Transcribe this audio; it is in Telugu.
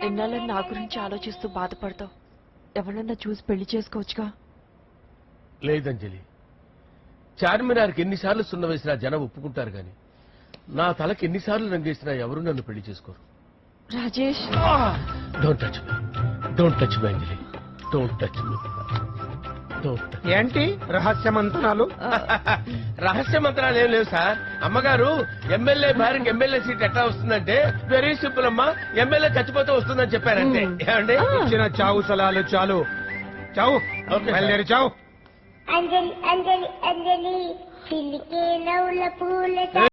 ఎన్నాళ్ళని నా గురించి ఆలోచిస్తూ బాధపడతావు? ఎవరన్నా చూసి పెళ్లి చేసుకోవచ్చుగా. లేదంజలి, చార్మినార్కి ఎన్నిసార్లు సున్న వేసినా జనం ఒప్పుకుంటారు గాని నా తలకి ఎన్నిసార్లు రంగేసినా ఎవరు నన్ను పెళ్లి చేసుకోరు. Rajesh, don't touch me, don't touch me Anjali, don't touch me. ఏంటి రహస్య మంత్రాలు? రహస్య మంత్రాలు ఏం లేవు సార్. అమ్మగారు ఎమ్మెల్యే భార్యకి ఎమ్మెల్యే సీట్ ఎట్లా వస్తుందంటే వెరీ సింపుల్ అమ్మా, ఎమ్మెల్యే చచ్చిపోతే వస్తుందని చెప్పారంటే. ఏమండి, ఇచ్చిన చావు సలాలు చాలు. చావు, బయలుదేరి చావు. అంజలి అంజలి అంజలి చిలికే నవ్వుల పూల